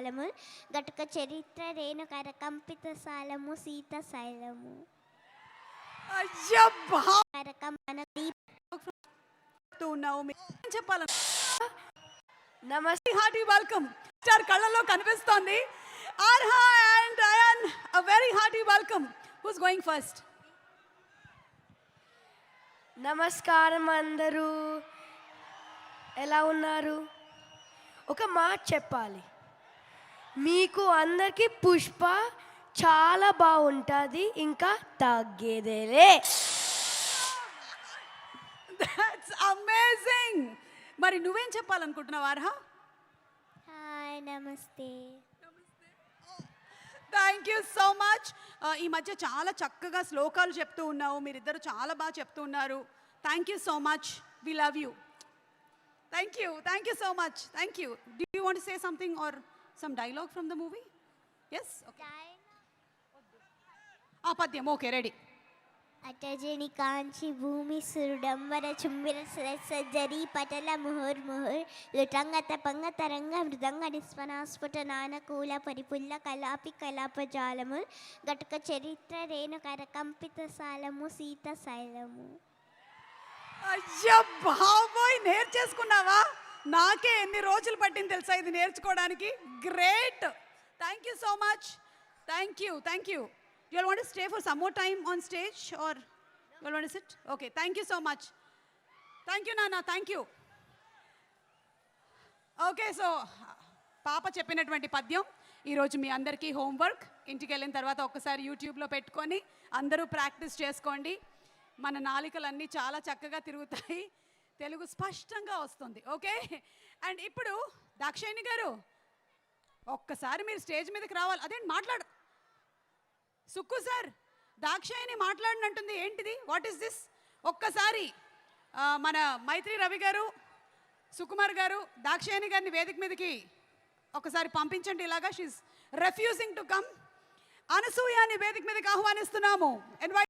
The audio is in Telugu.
జాలము గటుక చరిత్ర రేణుకర కంపిత సాలము సీత శైలము చెప్పాలి. నమస్తే, హార్టీ వెల్కమ్. స్టార్ కళ్ళలో కనిపిస్తోంది. Arha and Ayaan, a very hearty welcome. Who's going first? నమస్కారం అందరూ, ఎలా ఉన్నారు? ఒక మాట చెప్పాలి, మీకు అందరికీ పుష్ప చాలా బాగుంటుంది, ఇంకా తగ్గేదేలే. That's amazing. మరి నువ్వేం చెప్పాలనుకుంటున్నావు ఆర్హా? హాయ్, నమస్తే. Thank you so much. ఈ మధ్య చాలా చక్కగా శ్లోకాలు చెప్తూ ఉన్నావు, మీరిద్దరు చాలా బాగా చెప్తూ ఉన్నారు. Thank you so much, we love you. Thank you so much. Thank you. Do you want to say something or some dialogue from the movie? Yes, ఆ పద్యం ఓకే, రెడీ. అటజని కాంచి భూమి సురుడంబర చుంబిర సజ్జరి పటల ముహుర్ ముహుర్ లుటంగత పంగ తరంగ మృదంగ నిస్వనాస్ఫుట నానకూల పరిపుల్ల కలాపి కలాపజాలము గటుక చరిత్ర రేణుకర కంపిత సాలము సీత శైలము. అయ్యా బాబోయ్, నేర్చేసుకున్నావా? నాకే ఎన్ని రోజులు పట్టింది తెలుసా ఇది నేర్చుకోవడానికి. Great, thank you so much. Thank you. You all want to stay for some more time on stage or you all want to sit? Okay, thank you so much. Thank you Nana, thank you. Okay, so పాప చెప్పినటువంటి పద్యం ఈరోజు మీ అందరికీ హోంవర్క్. ఇంటికి వెళ్ళిన తర్వాత ఒక్కసారి యూట్యూబ్లో పెట్టుకొని అందరూ ప్రాక్టీస్ చేసుకోండి. మన నాలికలన్నీ చాలా చక్కగా తిరుగుతాయి, తెలుగు స్పష్టంగా వస్తుంది. ఓకే, అండ్ ఇప్పుడు దాక్షాయిని గారు ఒక్కసారి మీరు స్టేజ్ మీదకి రావాలి. అదేంటి మాట్లాడు సుక్కు సార్, దాక్షాయిని మాట్లాడినట్టుంది, ఏంటిది? What is this? ఒక్కసారి మన మైత్రి రవి గారు, సుకుమార్ గారు దాక్షాయిని గారిని వేదిక మీదకి ఒకసారి పంపించండి. ఇలాగా షీఈస్ రెఫ్యూజింగ్ టు కమ్. అనసూయాని వేదిక మీదకి ఆహ్వానిస్తున్నాము.